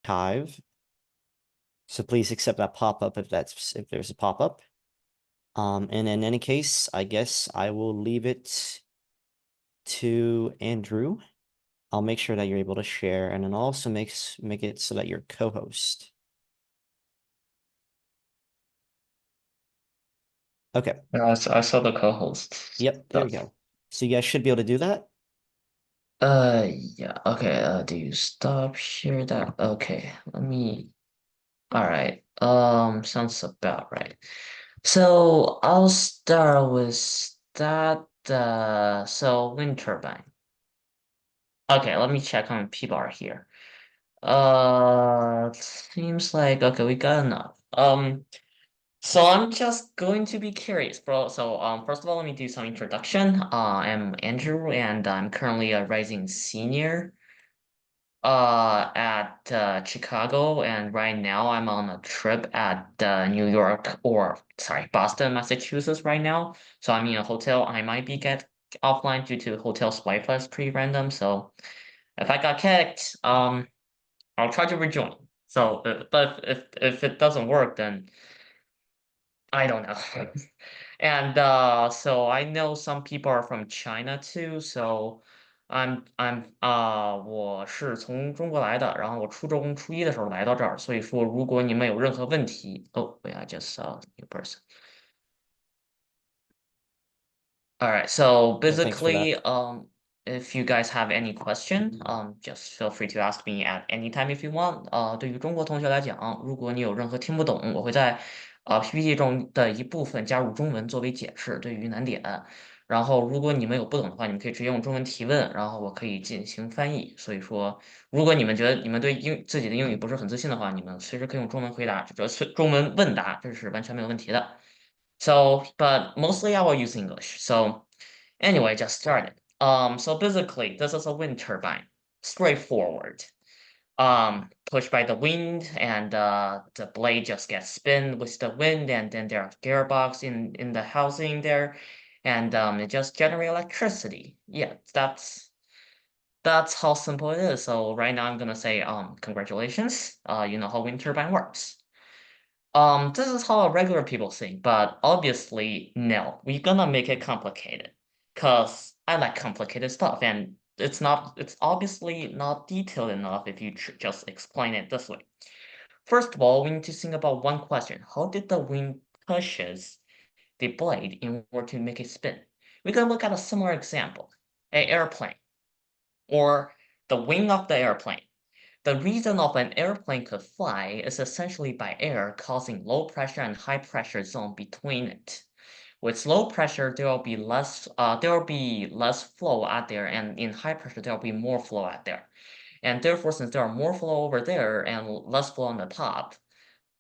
archive. So please accept that pop-up if there's a pop-up. And in any case, I guess I will leave it to Andrew. I'll make sure that you're able to share, and then I'll also make it so that you're co-host. Okay. I saw the co-host Yep, there we stuff. go. So you guys should be able to do that. Yeah, okay, do you stop share that? Okay, all right, sounds about right. So I'll start with that, so wind turbine. Okay, let me check on P-bar here. Seems like, okay, we got enough. So I'm just going to be curious, bro. So, first of all, let me do some introduction. I'm Andrew, and I'm currently a rising senior at Chicago, and right now I'm on a trip at New York, or sorry, Boston, Massachusetts right now. So I'm in a hotel. I might be get offline due to hotel's Wi-Fi is pretty random. So if I got kicked, I'll try to rejoin. So, but if it doesn't work, then I don't know. And so I know some people are from China too, so我是从中国来的，然后我初中初一的时候来到这儿，所以说如果你们有任何问题，wait, I just saw a new person. All right, so Yeah, thanks for that. basically, if you guys have any question, just feel free to ask me at any time if you want. 对于中国同学来讲，如果你有任何听不懂，我会在PPT 中的一部分加入中文作为解释，对于难点。然后，如果你们有不懂的话，你们可以直接用中文提问，然后我可以进行翻译。所以说，如果你们觉得你们对自己的英语不是很自信的话，你们随时可以用中文回答，中文问答，这是完全没有问题的。So, but mostly I will use English. So anyway, just started. So basically, this is a wind turbine, straightforward. Pushed by the wind, and the blade just gets spin with the wind, and then there are gearbox in the housing there, and it just generate electricity. Yeah, that's how simple it is. So right now I'm gonna say congratulations. You know how wind turbine works. This is how regular people think, but obviously, no, we're gonna make it complicated. Cause I like complicated stuff, and it's obviously not detailed enough if you just explain it this way. First of all, we need to think about one question. How did the wind pushes the blade in order to make it spin? We can look at a similar example, an airplane, or the wing of the airplane. The reason of an airplane could fly is essentially by air causing low pressure and high pressure zone between it. With low pressure, there will be less flow out there, and in high pressure, there will be more flow out there. And therefore, since there are more flow over there and less flow on the top,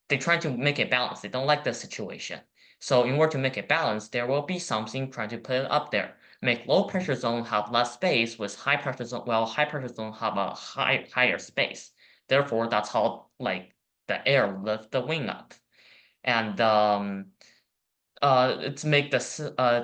they try to make it balanced. They don't like the situation. So in order to make it balanced, there will be something trying to put it up there. Make low pressure zone have less space with high pressure zone, well, high pressure zone have a higher space. Therefore, that's how like the air lift the wing up. And it's make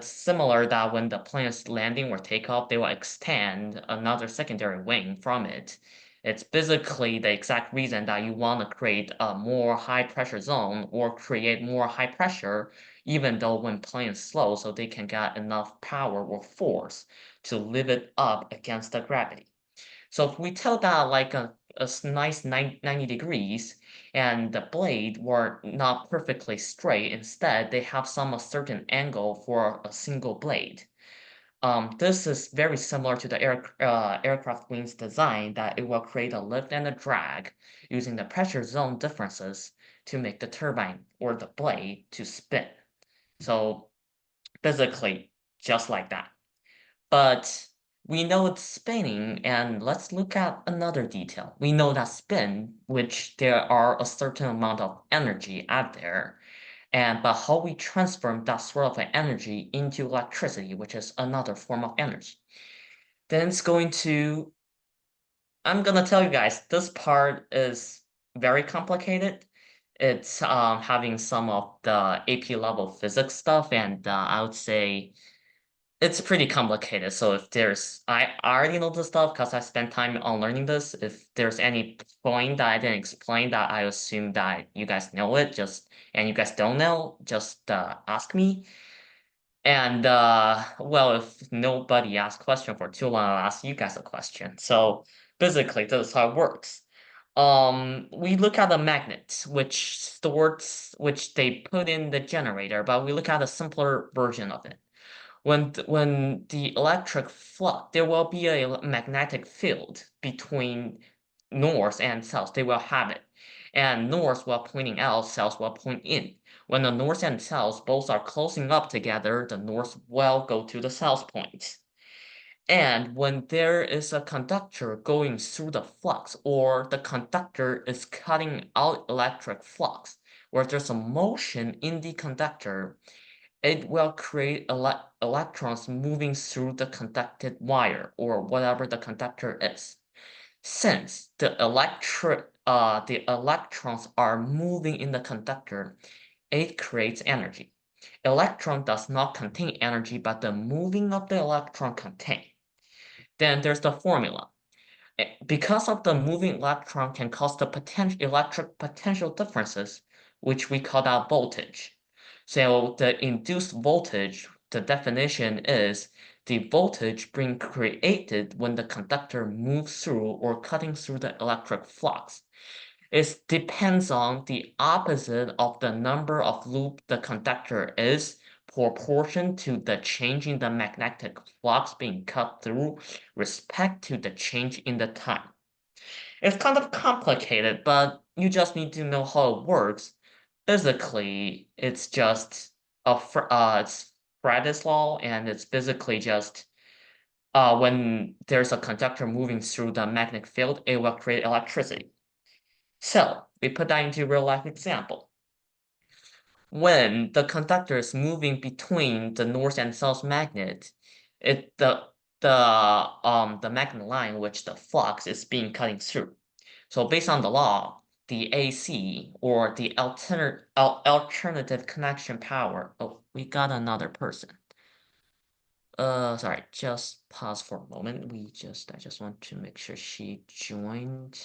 similar that when the plane is landing or takeoff, they will extend another secondary wing from it. It's basically the exact reason that you want to create a more high pressure zone or create more high pressure, even though when plane is slow, so they can get enough power or force to lift it up against the gravity. So if we tilt that like a nice 90 degrees, and the blade were not perfectly straight, instead they have some a certain angle for a single blade. This is very similar to the aircraft wings design, that it will create a lift and a drag using the pressure zone differences to make the turbine or the blade to spin. So basically just like that. But we know it's spinning, and let's look at another detail. We know that spin, which there are a certain amount of energy out there, and but how we transform that sort of energy into electricity, which is another form of energy. Then it's going to, I'm gonna tell you guys, this part is very complicated. It's having some of the AP level physics stuff, and I would say It's pretty complicated. So if I already know this stuff because I spent time on learning this. If there's any point that I didn't explain that I assume that you guys know it, and you guys don't know, just ask me. And well, if nobody asks question for too long, I'll ask you guys a question. So basically, this is how it works. We look at a magnet, which they put in the generator, but we look at a simpler version of it. When the electric flux, there will be a magnetic field between north and south. They will have it, and north will pointing out, south will point in. When the north and south both are closing up together, the north will go to the south point. And when there is a conductor going through the flux, or the conductor is cutting out electric flux, where there's a motion in the conductor, it will create electrons moving through the conducted wire or whatever the conductor is. Since the electrons are moving in the conductor, it creates energy. Electron does not contain energy, but the moving of the electron contain. Then there's the formula. Because of the moving electron can cause the electric potential differences, which we call that voltage. So the induced voltage, the definition is the voltage being created when the conductor moves through or cutting through the electric flux. It depends on the opposite of the number of loop the conductor is proportion to the change in the magnetic flux being cut through respect to the change in the time. It's kind of complicated, but you just need to know how it works. Basically, it's just it's Faraday's law, and it's basically just when there's a conductor moving through the magnetic field, it will create electricity. So we put that into a real life example. When the conductor is moving between the north and south magnet, it the magnet line which the flux is being cutting through. So based on the law, the AC or the alternative connection power. Oh, we got another person. Sorry, just pause for a moment. I just want to make sure she joined.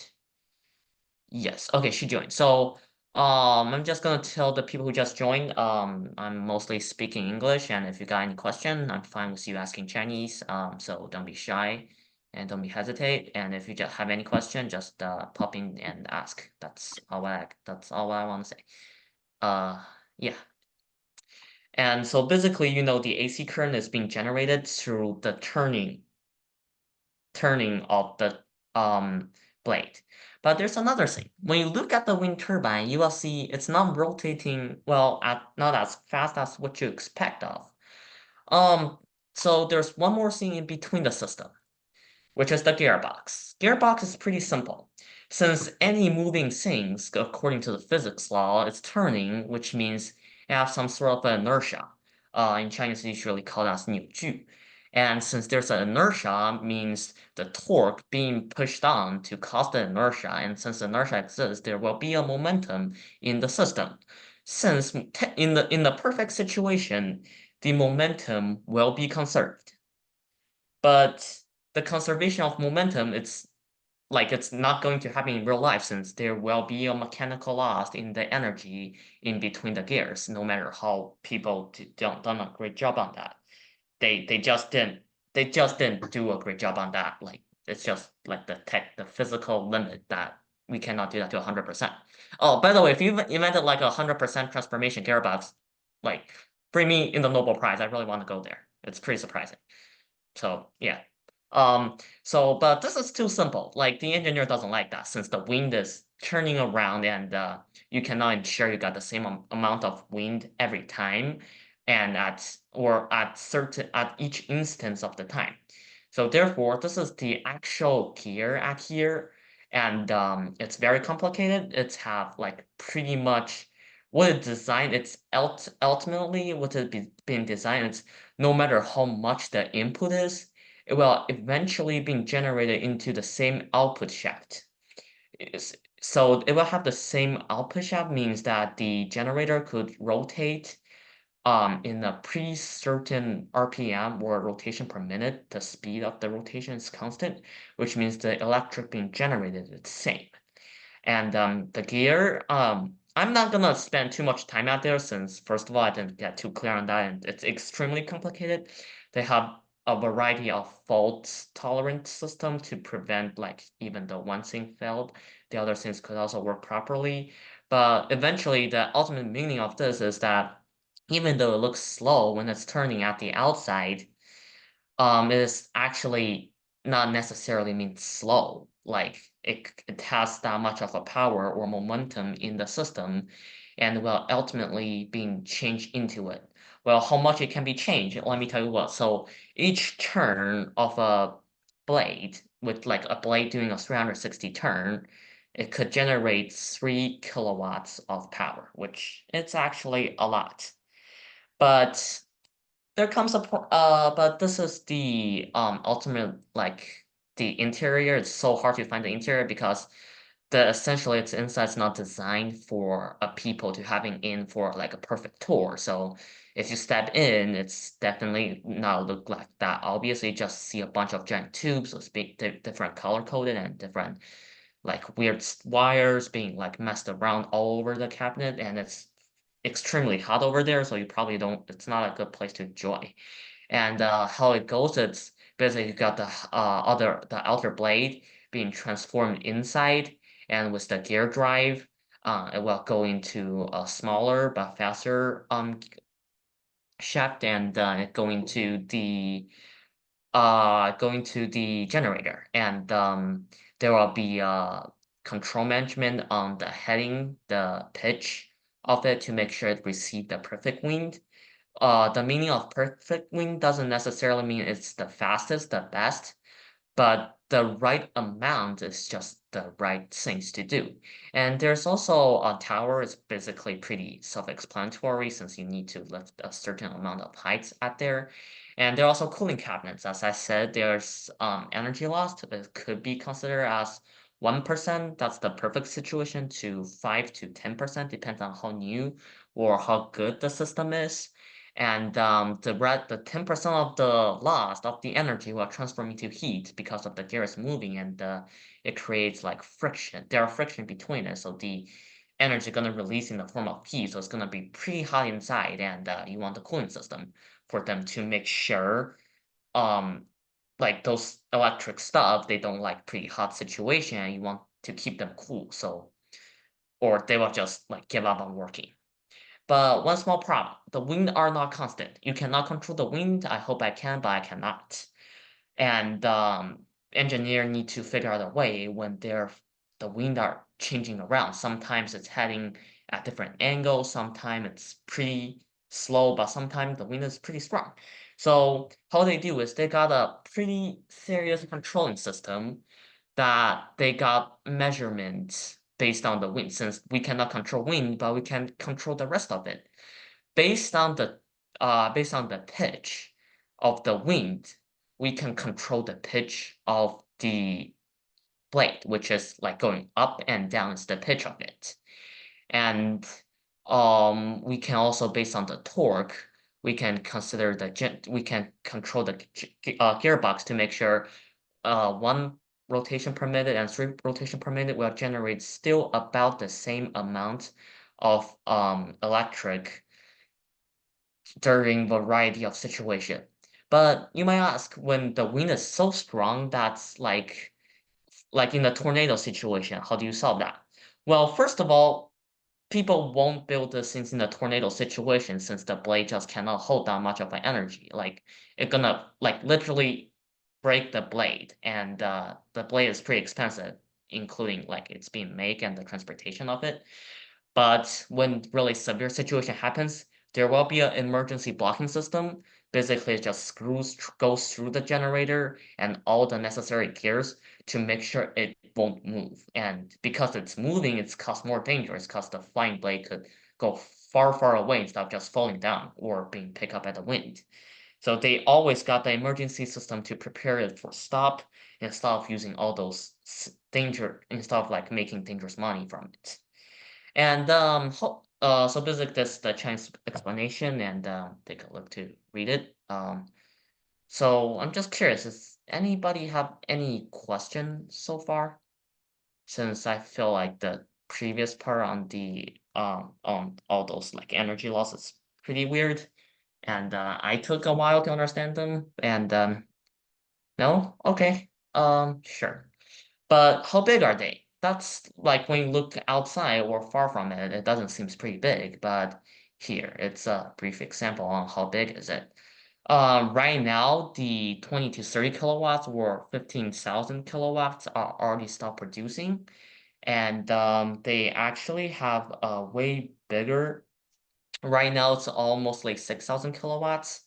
Yes, okay, she joined. So, I'm just gonna tell the people who just joined, I'm mostly speaking English, and if you got any question, I'm fine with you asking Chinese. So don't be shy and don't be hesitate. And if you just have any question, just pop in and ask. That's all I want to say. Uh, yeah. And so basically, the AC current is being generated through the turning of the blade. But there's another thing. When you look at the wind turbine, you will see it's not rotating well not as fast as what you expect of. Um, so there's one more thing in between the system, which is the gearbox. Gearbox is pretty simple. Since any moving things, according to the physics law, is turning, which means it has some sort of inertia. In Chinese, it's usually called as 扭矩. And since there's an inertia, means the torque being pushed on to cause the inertia. And since inertia exists, there will be a momentum in the system. Since in the perfect situation, the momentum will be conserved. But the conservation of momentum, it's not going to happen in real life since there will be a mechanical loss in the energy in between the gears, no matter how people don't done a great job on that. They just didn't do a great job on that. Like it's just like the physical limit that we cannot do that to 100%. Oh, by the way, if you invented like 100% transformation gearbox, like bring me in the Nobel Prize. I really want to go there. It's pretty surprising. So yeah. But this is too simple. Like the engineer doesn't like that since the wind is turning around and you cannot ensure you got the same amount of wind every time and at each instance of the time. So therefore, this is the actual gear at here, and it's very complicated. It's have like pretty much what it designed. It's ultimately what it been designed. It's no matter how much the input is, it will eventually be generated into the same output shaft. So it will have the same output shaft means that the generator could rotate in a pre-certain RPM or rotation per minute, the speed of the rotation is constant, which means the electric being generated is the same. And the gear, I'm not gonna spend too much time out there since first of all I didn't get too clear on that and it's extremely complicated. They have a variety of fault tolerant system to prevent like even though one thing failed, the other things could also work properly. But eventually the ultimate meaning of this is that even though it looks slow when it's turning at the outside, it is actually not necessarily means slow. Like it has that much of a power or momentum in the system and will ultimately being changed into it. Well, how much it can be changed? Let me tell you what. So each turn of a blade with like a blade doing a 360 turn, it could generate 3 kilowatts of power, which it's actually a lot. But there comes a point, but this is the ultimate like the interior. It's so hard to find the interior because the essentially its inside's not designed for a people to having in for like a perfect tour. So if you step in, it's definitely not look like that. Obviously, just see a bunch of giant tubes with different color coded and different like weird wires being like messed around all over the cabinet, and it's extremely hot over there, so you probably don't. It's not a good place to enjoy. And how it goes, it's basically you got the outer blade being transformed inside, and with the gear drive, it will go into a smaller but faster shaft and going to the generator, and there will be control management on the heading, the pitch of it to make sure it receives the perfect wind. The meaning of perfect wind doesn't necessarily mean it's the fastest, the best, but the right amount is just the right things to do. And there's also a tower is basically pretty self-explanatory since you need to lift a certain amount of heights at there. And there are also cooling cabinets. As I said, there's energy loss. It could be considered as 1%. That's the perfect situation to 5 to 10%, depends on how new or how good the system is. And the 10% of the loss of the energy will transform into heat because of the gear is moving and it creates like friction. There are friction between it, so the energy gonna release in the form of heat, so it's gonna be pretty hot inside, and you want the cooling system for them to make sure um like those electric stuff they don't like pretty hot situation, and you want to keep them cool, so or they will just like give up on working. But one small problem, the wind are not constant. You cannot control the wind. I hope I can, but I cannot. And engineer need to figure out a way when the wind are changing around. Sometimes it's heading at different angles. Sometimes it's pretty slow, but sometimes the wind is pretty strong. So how they do is they got a pretty serious controlling system that they got measurements based on the wind, since we cannot control wind, but we can control the rest of it. Based on the pitch of the wind, we can control the pitch of the blade, which is like going up and down is the pitch of it. And we can also based on the torque, we can consider we can control the gearbox to make sure 1 rotation per minute and 3 rotation per minute will generate still about the same amount of electric during variety of situation. But you might ask, when the wind is so strong that's like in a tornado situation, how do you solve that? Well, first of all, people won't build these things in a tornado situation since the blade just cannot hold that much of an energy. Like it's gonna like literally break the blade, and the blade is pretty expensive, including like it's being made and the transportation of it. But when really severe situation happens, there will be an emergency blocking system. Basically, it just goes through the generator and all the necessary gears to make sure it won't move. And because it's moving, it's caused more dangerous because the flying blade could go far, far away instead of just falling down or being picked up by the wind. So they always got the emergency system to prepare it for stop instead of using all those instead of like making dangerous money from it. And So basically that's the Chinese explanation, and take a look to read it. So I'm just curious, does anybody have any questions so far? Since I feel like the previous part on all those like energy loss is pretty weird, and I took a while to understand them. And no, okay, sure. But how big are they? That's like when you look outside or far from it, it doesn't seem pretty big. But here, it's a brief example on how big is it. Right now, the 20 to 30 kilowatts or 15,000 kilowatts are already stopped producing. And they actually have a way bigger. Right now, it's almost like 6,000 kilowatts.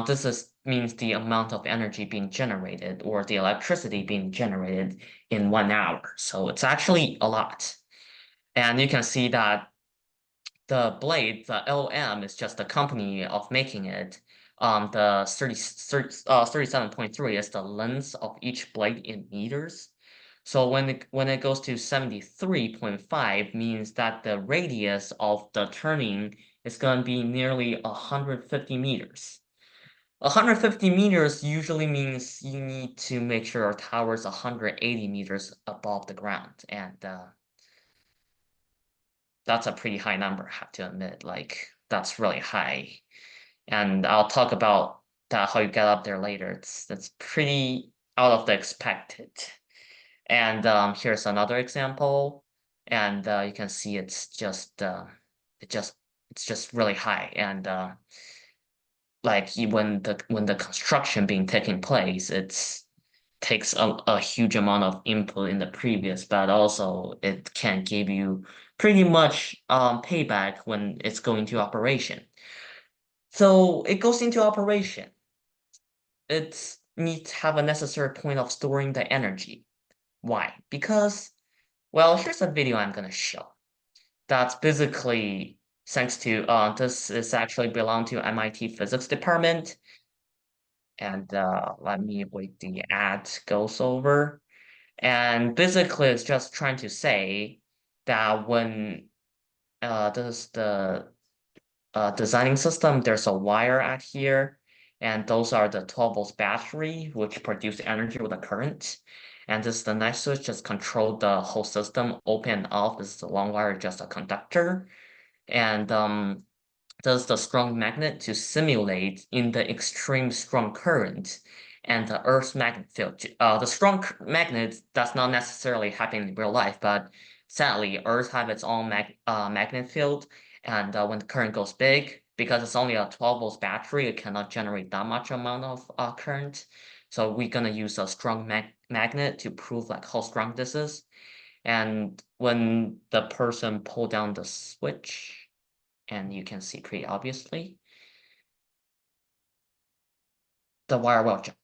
This is means the amount of energy being generated or the electricity being generated in 1 hour. So it's actually a lot. And you can see that the blade, the LM, is just the company of making it. The 37.3 is the length of each blade in meters. So when it goes to 73.5 means that the radius of the turning is going to be nearly 150 meters. 150 meters usually means you need to make sure your tower is 180 meters above the ground, and that's a pretty high number, I have to admit. Like, that's really high. And I'll talk about that how you get up there later. It's pretty out of the expected. And here's another example. And you can see it just it's just really high. And like when the construction being taking place, it's takes a huge amount of input in the previous, but also it can give you pretty much payback when it's going to operation. So it goes into operation. It needs to have a necessary point of storing the energy. Why? Because, well, here's a video I'm gonna show. That's basically thanks to this is actually belong to MIT physics department. And let me wait the ad goes over. And basically, it's just trying to say that when this the designing system, there's a wire at here, and those are the 12 volts battery, which produce energy with a current. And this is the next switch, just control the whole system, open and off. This is the long wire, just a conductor. And does the strong magnet to simulate in the extreme strong current and the Earth's magnet field. The strong magnet does not necessarily happen in real life, but sadly, Earth have its own magnet field, and when the current goes big, because it's only a 12 volts battery, it cannot generate that much amount of current. So we're gonna use a strong magnet to prove like how strong this is. And when the person pull down the switch, and you can see pretty obviously, the wire will jump.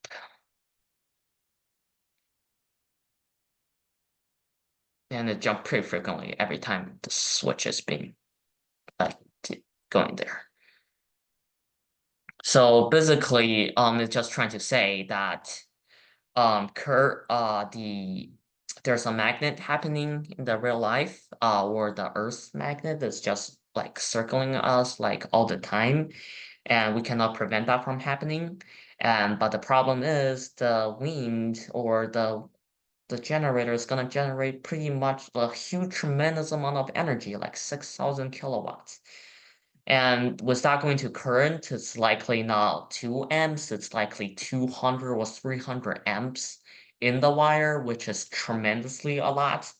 And it jump pretty frequently every time the switch is being like going there. So basically, it's just trying to say that there's a magnet happening in the real life, or the Earth's magnet is just like circling us like all the time, and we cannot prevent that from happening. And but the problem is the wind or the generator is gonna generate pretty much a huge tremendous amount of energy, like 6,000 kilowatts. And with that going to current, it's likely not 2 amps, it's likely 200 or 300 amps in the wire, which is tremendously a lot.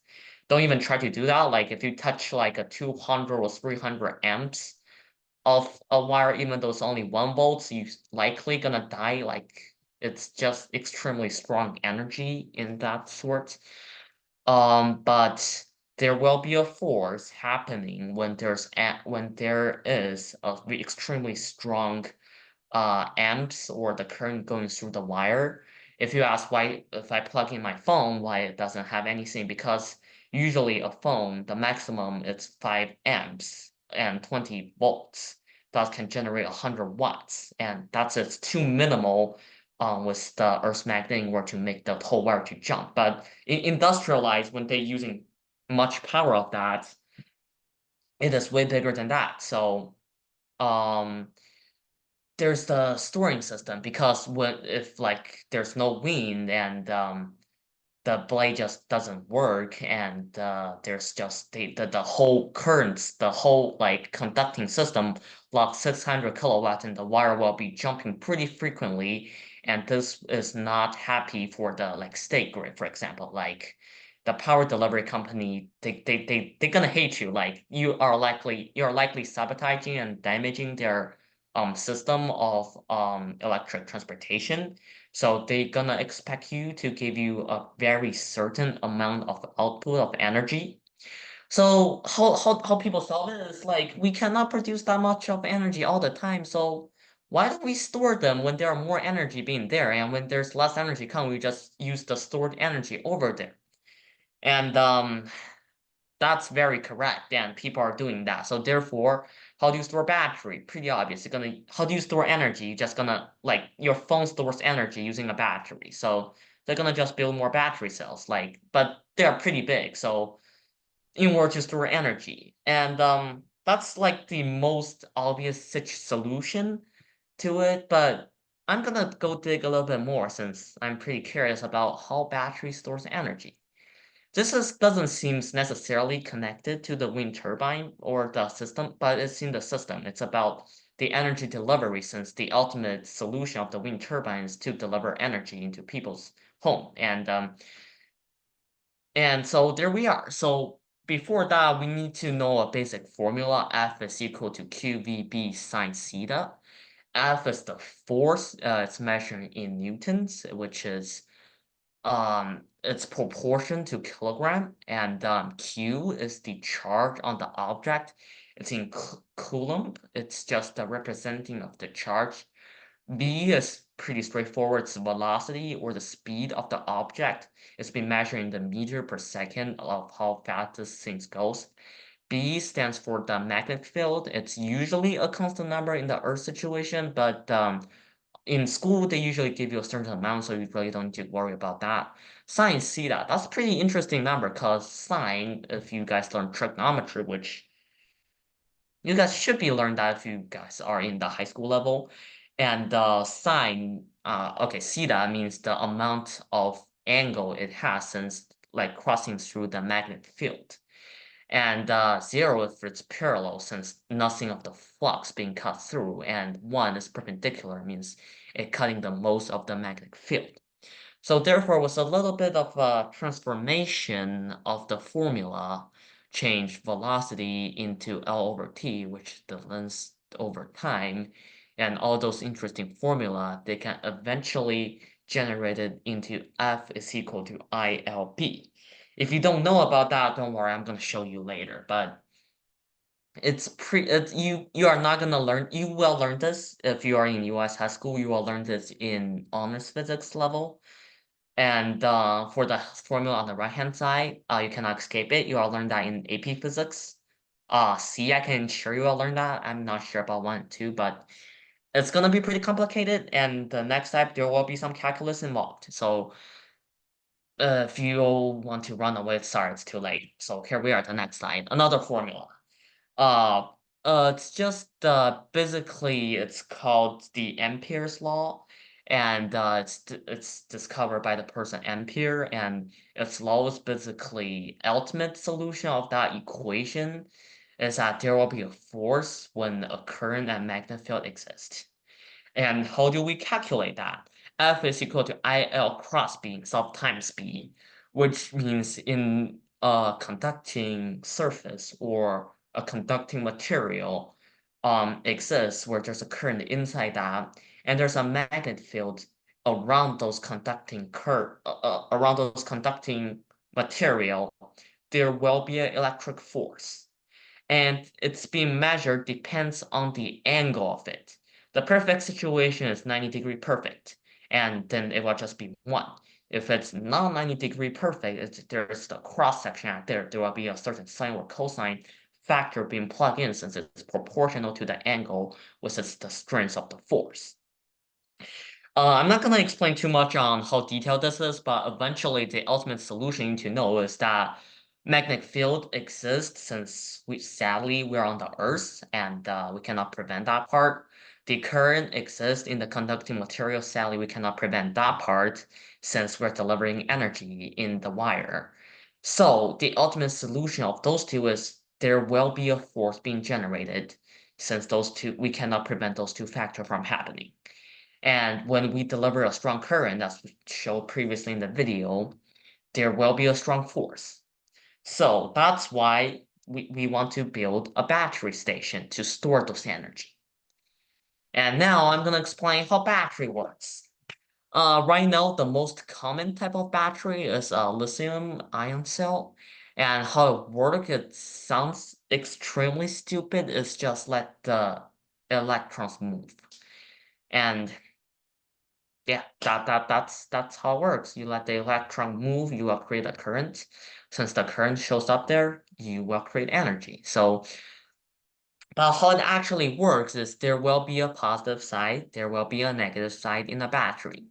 Don't even try to do that. Like if you touch like a 200 or 300 amps of a wire, even though it's only 1 volt, you likely gonna die. Like it's just extremely strong energy in that sort. But there will be a force happening when there is a extremely strong amps or the current going through the wire. If you ask why, if I plug in my phone, why it doesn't have anything, because usually a phone, the maximum is 5 amps and 20 volts. That can generate 100 watts, and that's it's too minimal with the Earth's magnet in order to make the whole wire to jump. But in industrialized, when they're using much power of that, it is way bigger than that. So um there's the storing system, because when if like there's no wind and the blade just doesn't work, and there's just the whole currents, the whole like conducting system locks 600 kilowatts, and the wire will be jumping pretty frequently, and this is not happy for the like state grid, for example. Like the power delivery company, they're gonna hate you. Like you're likely sabotaging and damaging their system of electric transportation. So they're gonna expect you to give you a very certain amount of output of energy. So how people solve it is like, we cannot produce that much of energy all the time. So why don't we store them when there are more energy being there, and when there's less energy come, we just use the stored energy over there. And that's very correct, and people are doing that. So therefore, how do you store battery? Pretty obvious. You're gonna How do you store energy? You're just gonna, like, your phone stores energy using a battery. So they're gonna just build more battery cells, like, but they're pretty big. So in order to store energy, and that's like the most obvious such solution to it. But I'm gonna go dig a little bit more, since I'm pretty curious about how battery stores energy. Doesn't seem necessarily connected to the wind turbine or the system, but it's in the system. It's about the energy delivery, since the ultimate solution of the wind turbine is to deliver energy into people's home. And so there we are. So before that, we need to know a basic formula. F is equal to QVB sine theta. F is the force. It's measured in newtons, which is its proportion to kilogram, and Q is the charge on the object. It's in coulomb. It's just the representing of the charge. B is pretty straightforward. It's velocity, or the speed of the object. It's been measured in the meter per second of how fast this thing goes. B stands for the magnetic field. It's usually a constant number in the Earth situation, but in school, they usually give you a certain amount, so you really don't need to worry about that. Sine theta, that's a pretty interesting number, because sine, if you guys learn trigonometry, which you guys should be learning that if you guys are in the high school level, and sine, okay, theta means the amount of angle it has since like crossing through the magnetic field. And zero if it's parallel, since nothing of the flux being cut through, and one is perpendicular, means it cutting the most of the magnetic field. So therefore, with a little bit of a transformation of the formula, change velocity into L over T, which is the length over time, and all those interesting formula, they can eventually generate it into F is equal to ILP. If you don't know about that, don't worry, I'm gonna show you later. But you are not gonna learn. You will learn this if you are in US high school. You will learn this in honors physics level. And for the formula on the right-hand side, you cannot escape it. You will learn that in AP Physics. C, I can ensure you will learn that. I'm not sure about 1 and 2, but it's gonna be pretty complicated. And the next step, there will be some calculus involved. So if you want to run away, sorry, it's too late. So here we are, the next slide. Another formula. Uh, it's just basically it's called the Ampere's law, and it's discovered by the person Ampere, and its law is basically ultimate solution of that equation is that there will be a force when a current and magnetic field exist. And how do we calculate that? F is equal to IL cross B sub times B, which means in a conducting surface or a conducting material exists where there's a current inside that, and there's a magnetic field around those around those conducting material, there will be an electric force, and it's being measured depends on the angle of it. The perfect situation is 90-degree perfect, and then it will just be 1. If it's not 90-degree perfect, there's the cross section out there. There will be a certain sine or cosine factor being plugged in, since it's proportional to the angle, which is the strength of the force. I'm not going to explain too much on how detailed this is, but eventually the ultimate solution to know is that magnetic field exists since sadly we're on the Earth and we cannot prevent that part. The current exists in the conducting material. Sadly, we cannot prevent that part since we're delivering energy in the wire. So the ultimate solution of those two is there will be a force being generated since those two, we cannot prevent those two factors from happening. And when we deliver a strong current, as we showed previously in the video, there will be a strong force. So that's why we want to build a battery station to store those energy. And now I'm gonna explain how battery works. Right now, the most common type of battery is a lithium ion cell. And how it works, it sounds extremely stupid. It's just let the electrons move. And yeah, that's how it works. You let the electron move, you will create a current. Since the current shows up there, you will create energy. So, but how it actually works is there will be a positive side, there will be a negative side in a battery.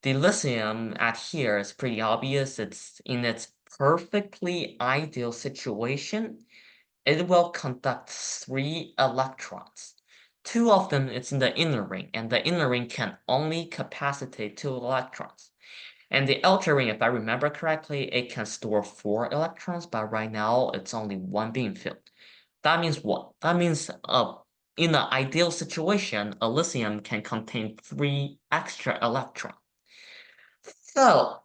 The lithium at here is pretty obvious. It's in its perfectly ideal situation. It will conduct 3 electrons. 2 of them is in the inner ring, and the inner ring can only capacitate 2 electrons. And the outer ring, if I remember correctly, it can store 4 electrons, but right now it's only 1 being filled. That means what? That means in an ideal situation, a lithium can contain 3 extra electrons. So,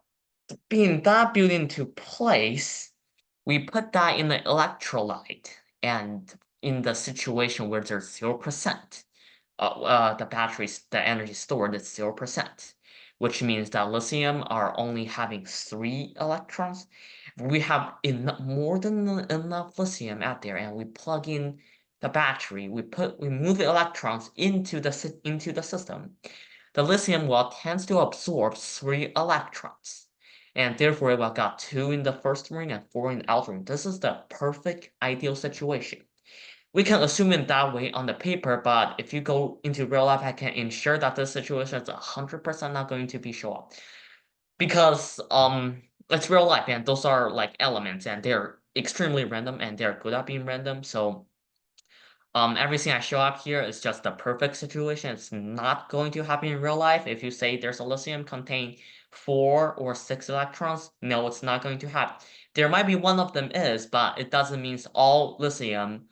being that built into place, we put that in the electrolyte, and in the situation where there's 0%, the energy stored is 0%, which means that lithium are only having 3 electrons. We have more than enough lithium out there, and we plug in the battery. We move the electrons into the system. The lithium will tends to absorb 3 electrons, and therefore it will got 2 in the first ring and 4 in the outer ring. This is the perfect ideal situation. We can assume it that way on the paper, but if you go into real life, I can ensure that this situation is 100% not going to be show up. Because it's real life and those are like elements and they're extremely random and they're good at being random. So everything I show up here is just the perfect situation. It's not going to happen in real life. If you say there's a lithium contain 4 or 6 electrons, no, it's not going to happen. There might be one of them is, but it doesn't mean all lithium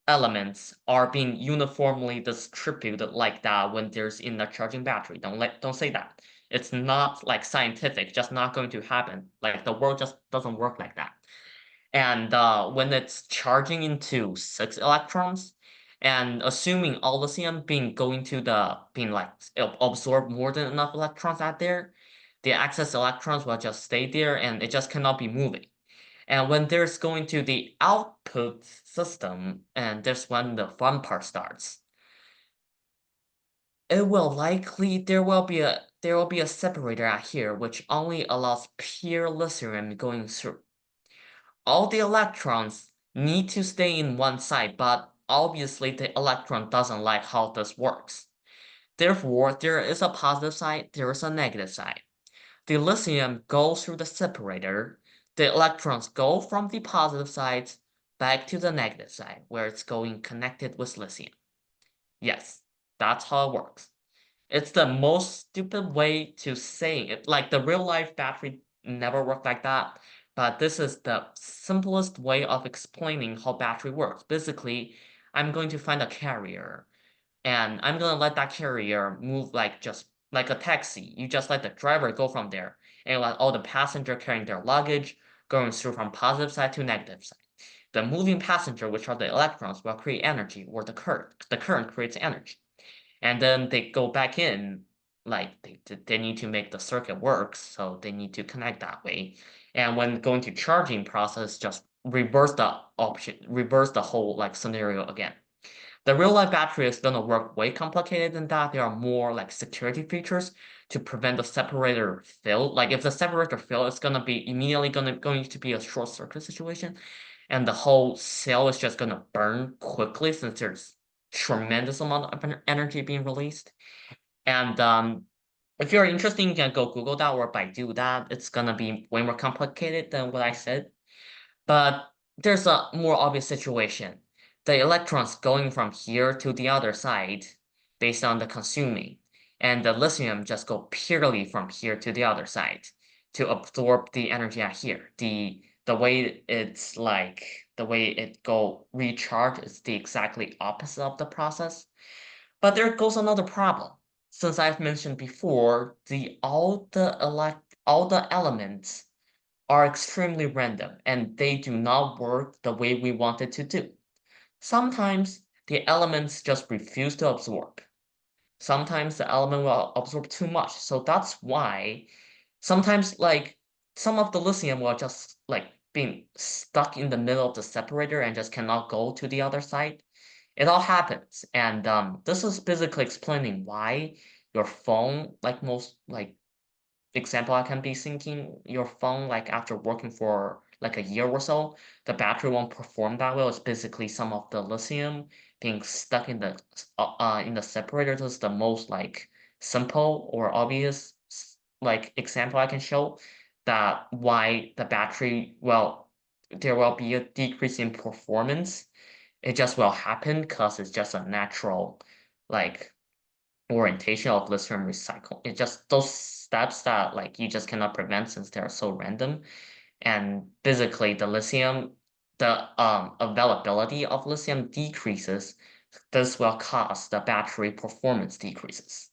elements are being uniformly distributed like that when there's in a charging battery. Don't say that. It's not like scientific, just not going to happen. Like the world just doesn't work like that. And when it's charging into 6 electrons, and assuming all lithium being like absorb more than enough electrons out there, the excess electrons will just stay there and it just cannot be moving. And when there's going to the output system, and that's when the fun part starts. It will likely there will be a separator out here which only allows pure lithium going through. All the electrons need to stay in one side, but obviously the electron doesn't like how this works. Therefore, there is a positive side, there is a negative side. The lithium goes through the separator, the electrons go from the positive side back to the negative side, where it's going connected with lithium. Yes, that's how it works. It's the most stupid way to say it. Like the real life battery never worked like that. But this is the simplest way of explaining how battery works. Basically, I'm going to find a carrier and I'm gonna let that carrier move like just like a taxi. You just let the driver go from there and let all the passenger carrying their luggage going through from positive side to negative side. The moving passenger, which are the electrons, will create energy, or the current. The current creates energy and then they go back in like they need to make the circuit work, so they need to connect that way. And when going to charging process, just reverse the whole like scenario again. The real life battery is gonna work way complicated than that. There are more like security features to prevent the separator fail. Like if the separator fail, it's gonna be immediately going to be a short circuit situation, and the whole cell is just gonna burn quickly since there's tremendous amount of energy being released. And if you're interested, you can go Google that or Baidu that. It's gonna be way more complicated than what I said. But there's a more obvious situation. The electrons going from here to the other side based on the consuming, and the lithium just go purely from here to the other side to absorb the energy at here. The way it's like the way it go recharge is the exactly opposite of the process. But there goes another problem. Since I've mentioned before, the all the elements are extremely random and they do not work the way we want it to do. Sometimes the elements just refuse to absorb. Sometimes the element will absorb too much. So that's why sometimes like some of the lithium will just like being stuck in the middle of the separator and just cannot go to the other side. It all happens. And this is basically explaining why your phone, like most like example I can be thinking, your phone, like after working for like a year or so, the battery won't perform that well. It's basically some of the lithium being stuck in the separator. This is the most like simple or obvious like example I can show that why the battery, well, there will be a decrease in performance. It just will happen because it's just a natural like orientation of lithium recycle. It's just those steps that like you just cannot prevent since they're so random. And basically the availability of lithium decreases. This will cause the battery performance decreases.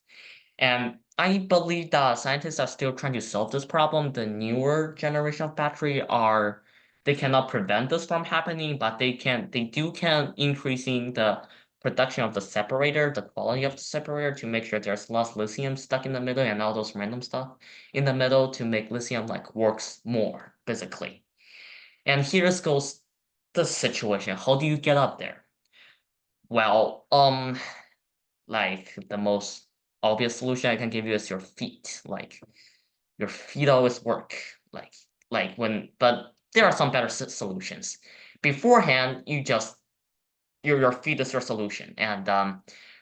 And I believe that scientists are still trying to solve this problem. The newer generation of battery are they cannot prevent this from happening, but they can increasing the production of the separator, the quality of the separator to make sure there's less lithium stuck in the middle and all those random stuff in the middle to make lithium like works more, basically. And here goes the situation. How do you get up there? Well, like the most obvious solution I can give you is your feet. Like your feet always work. But there are some better solutions. Beforehand, your feet is your solution. And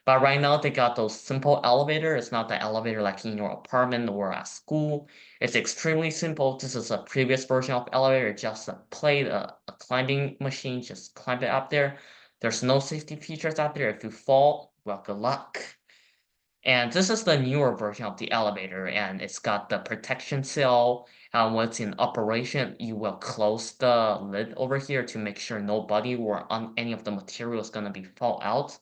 but right now they got those simple elevator. It's not the elevator like in your apartment or at school. It's extremely simple. This is a previous version of elevator. Just a plate, a climbing machine. Just climb it up there. There's no safety features out there. If you fall, well, good luck. And this is the newer version of the elevator, and it's got the protection seal. And when it's in operation, you will close the lid over here to make sure nobody or on any of the material is gonna be fall out.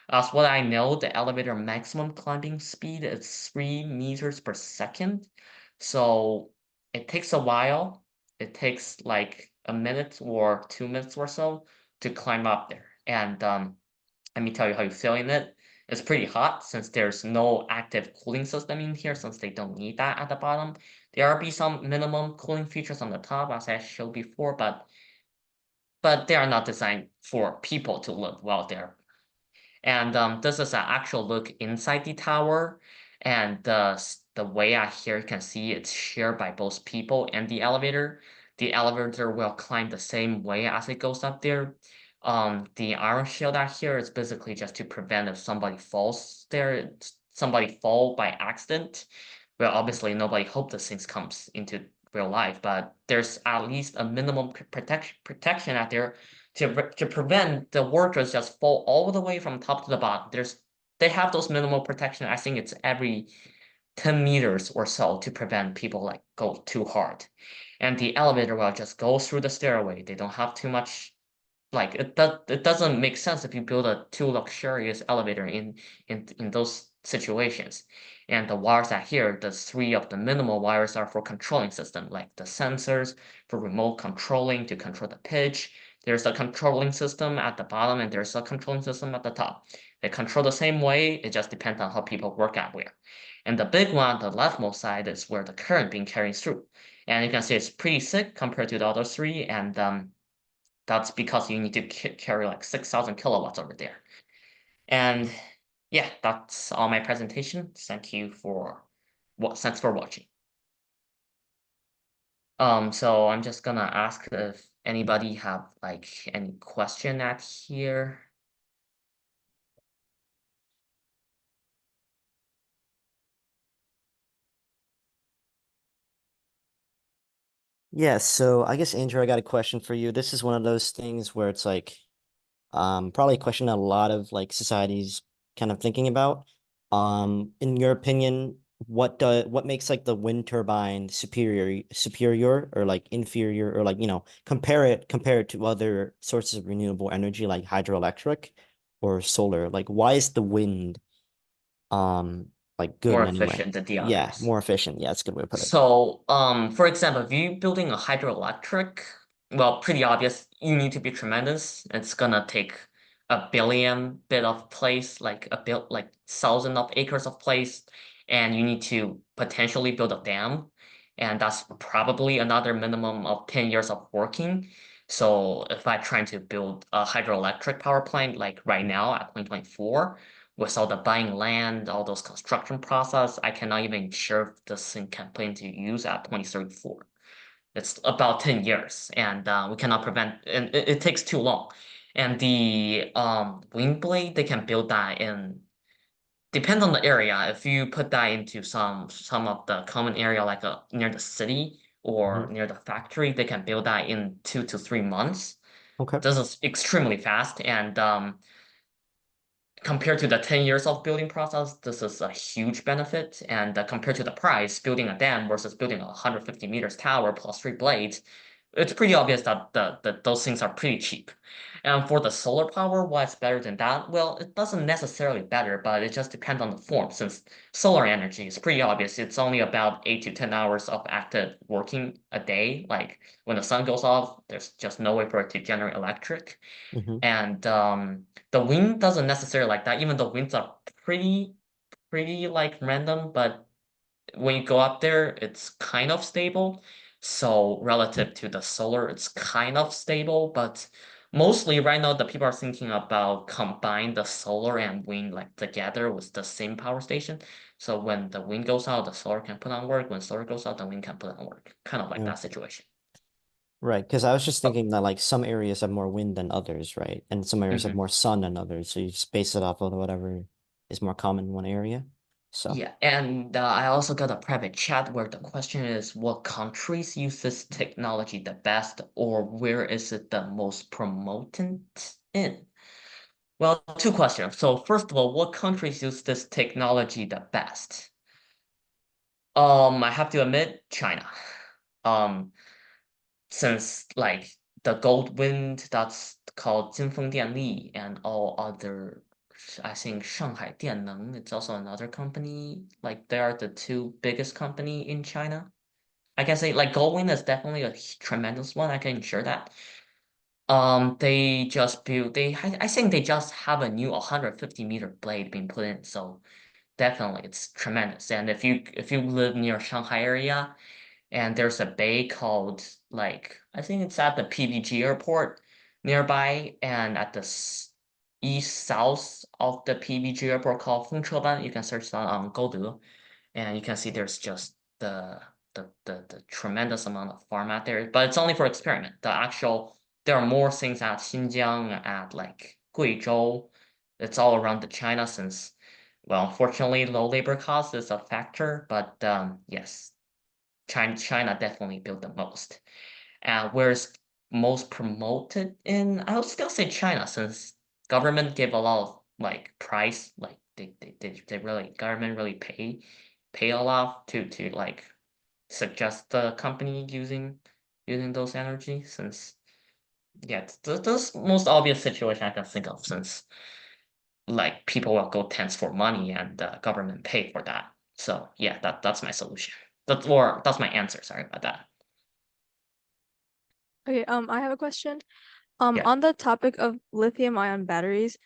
As what I know, the elevator maximum climbing speed is 3 meters per second. So it takes a while. It takes like a minute or 2 minutes or so to climb up there. And let me tell you how you feel in it. It's pretty hot since there's no active cooling system in here since they don't need that at the bottom. There will be some minimum cooling features on the top as I showed before, but they are not designed for people to live well there. And this is an actual look inside the tower. And the way I here can see it's shared by both people and the elevator. The elevator will climb the same way as it goes up there. The iron shield out here is basically just to prevent if somebody falls there, somebody fall by accident. Well, obviously nobody hope this thing comes into real life, but there's at least a minimum protection out there to prevent the workers just fall all the way from top to the bottom. They have those minimal protection. I think it's every 10 meters or so to prevent people like go too hard. And the elevator will just go through the stairway. They don't have too much like it doesn't make sense if you build a too luxurious elevator in those situations. And the wires out here, the three of the minimal wires are for controlling system, like the sensors for remote controlling to control the pitch. There's a controlling system at the bottom and there's a controlling system at the top. They control the same way, it just depends on how people work at where. And the big one, the leftmost side, is where the current being carried through. And you can see it's pretty thick compared to the other three, and that's because you need to carry like 6,000 kilowatts over there. And yeah, that's all my presentation. Thanks for watching. So I'm just gonna ask if anybody have like any question at here. Yeah, so I guess Andrew, I got a question for you. This is one of those things where it's like probably a question that a lot of like societies kind of thinking about. In your opinion, what makes like the wind turbine superior or like inferior or like, compare it to other sources of renewable energy like hydroelectric or solar? Like why is the wind like good More in any way? efficient than the Yeah, others. more efficient. Yeah, that's a good way to put it. So, for example, if you're building a hydroelectric, well, pretty obvious, you need to be tremendous. It's gonna take a billion bit of place, like thousand of acres of place, and you need to potentially build a dam, and that's probably another minimum of 10 years of working. So if I try to build a hydroelectric power plant like right now at 2024, with all the buying land, all those construction process, I cannot even sure if this thing can put into use at 2034. It's about 10 years, and we cannot prevent, and it takes too long. And the wind blade, they can build that in, depends on the area. If you put that into some of the common area, like near the city or Mhm. near the factory, they can build that in 2 to 3 months. Okay. This is extremely fast, and compared to the 10 years of building process, this is a huge benefit. And compared to the price, building a dam versus building a 150 meters tower plus three blades, it's pretty obvious that those things are pretty cheap. And for the solar power, why it's better than that? Well, it doesn't necessarily better, but it just depends on the form. Since solar energy is pretty obvious, it's only about 8 to 10 hours of active working a day. Like when the sun goes off, there's just no way for it to generate electric. Hmm. And the wind doesn't necessarily like that, even though winds are pretty like random, but when you go up there, it's kind of stable. So relative to the solar, it's kind of stable, but mostly right now the people are thinking about combine the solar and wind like together with the same power station. So when the wind goes out, the solar can put on work. When solar goes out, the wind can put on work. Kind of like Yeah. that situation. Right, because I was just Oh, thinking that like some areas have more wind than others, right? And some areas have mhm. more sun than others, so you just base it off of whatever is more common in one area. So, Yeah, and I also got a private chat where the question is what countries use this technology the best, or where is it the most promoted in? Well, two questions. So first of all, what countries use this technology the best? I have to admit, China. Um, since like the gold wind that's called 金风电力 and all other, I think Shanghai Dianneng, it's also another company. Like they are the two biggest company in China. I can say like Goldwind is definitely a tremendous one. I can ensure that. They just built. I think they just have a new 150-meter blade being put in. So definitely, it's tremendous. And if you live near Shanghai area, and there's a bay called like I think it's at the PBG airport nearby, and at the east south of the PBG airport called Fengcheban. You can search that on Google, and you can see there's just the tremendous amount of farm out there. But it's only for experiment. There are more things at Xinjiang, at like Guizhou. It's all around the China since. Well, unfortunately, low labor cost is a factor, but yes, China definitely built the most. Whereas most promoted in, I was gonna say China, since government gave a lot of like price, like they really government really pay a lot to like suggest the company using those energy since yeah, this most obvious situation I can think of since like people will go tents for money and government pay for that. So yeah, that's my solution. That's my answer. Sorry about that. Okay, I have a question. Yeah. On the topic of lithium-ion batteries,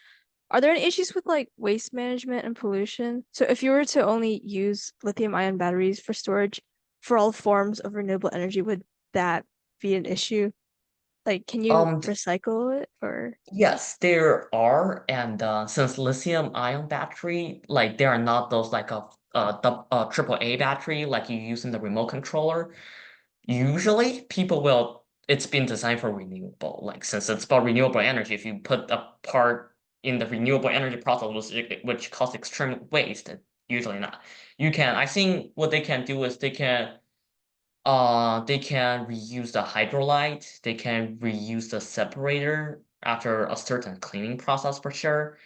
are there any issues with like waste management and pollution? So if you were to only use lithium-ion batteries for storage for all forms of renewable energy, would that be an issue? Like, can you Um, recycle it or? Yes, there are, and since lithium-ion battery, like they are not those like a triple A battery like you use in the remote controller. Usually, people will. It's been designed for renewable. Like since it's about renewable energy, if you put a part in the renewable energy process, which causes extreme waste, usually not. You can. I think what they can do is they can They can reuse the hydrolyte, they can reuse the separator after a certain cleaning process for sure.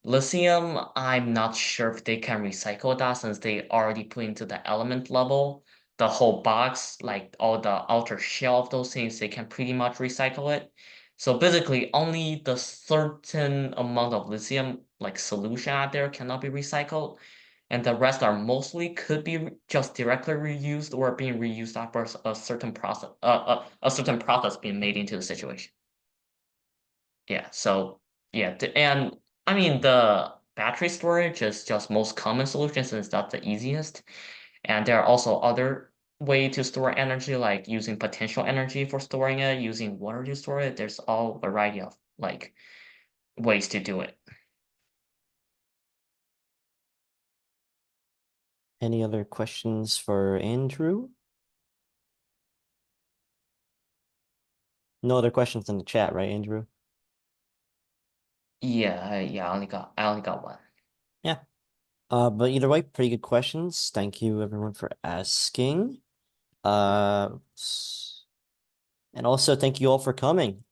Lithium, I'm not sure if they can recycle that since they already put into the element level. The whole box, like all the outer shell of those things, they can pretty much recycle it. So basically, only the certain amount of lithium, like solution out there, cannot be recycled, and the rest are mostly could be just directly reused or being reused after a certain process, a certain process being made into the situation. Yeah, so yeah, and I mean the battery storage is just most common solution since that's the easiest. And there are also other way to store energy, like using potential energy for storing it, using water to store it. There's all variety of like ways to do it. Any other questions for Andrew? No other questions in the chat, right, Andrew? Yeah, I only got one. Yeah. But either way, pretty good questions. Thank you everyone for asking. And also thank you all for coming.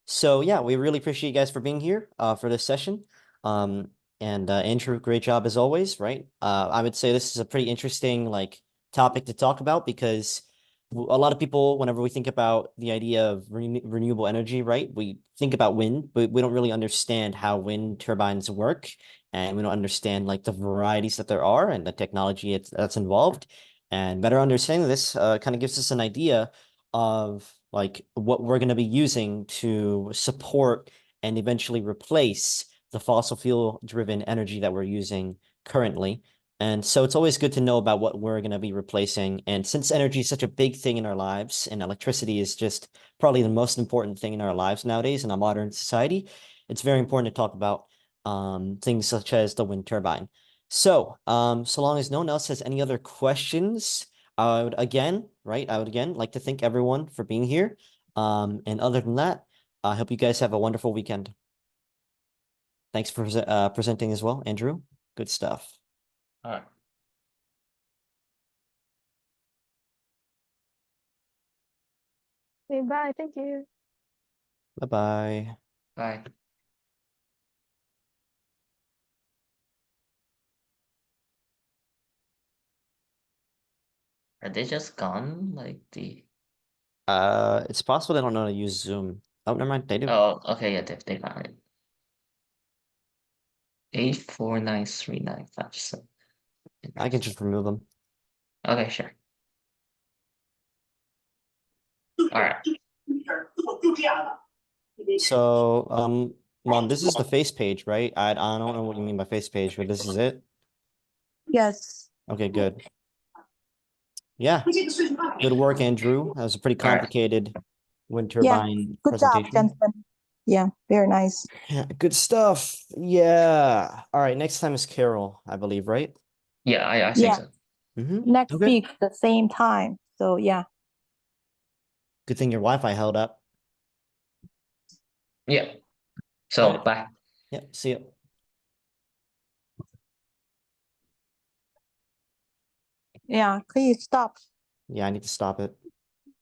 So yeah, we really appreciate you guys for being here for this session. And Andrew, great job as always, right? I would say this is a pretty interesting like topic to talk about because a lot of people, whenever we think about the idea of renewable energy, right, we think about wind, but we don't really understand how wind turbines work, and we don't understand like the varieties that there are and the technology that's involved. And better understanding this kind of gives us an idea of like what we're going to be using to support and eventually replace the fossil fuel driven energy that we're using currently. And so it's always good to know about what we're going to be replacing. And since energy is such a big thing in our lives, and electricity is just probably the most important thing in our lives nowadays in a modern society, it's very important to talk about things such as the wind turbine. So, so long as no one else has any other questions, I would again, right? I would again like to thank everyone for being here. And other than that, I hope you guys have a wonderful weekend. Thanks for presenting as well, Andrew. Good stuff. All right. Okay, bye. Thank you. Bye-bye. Bye. Are they just gone? Like the It's possible they don't know how to use Zoom. Oh, never mind, they do. Oh, okay, yeah, they found it. 8493957. I can just remove them. Okay, sure. All right. So, Mom, this is the face page, right? I don't know what you mean by face page, but this is it. Yes. Okay, good. Yeah, good work, Andrew. That was a pretty All right. complicated wind Yeah. turbine Good job, presentation. gentlemen. Yeah, very nice. Yeah, good stuff. Yeah. All right, next time is Carol, I believe, right? Yeah, I think Yeah. so. Next Okay. week, the same time. So yeah. Good thing your Wi-Fi held up. Yeah. So All right. bye. Yep, see you. Yeah, please stop. Yeah, I need to stop it.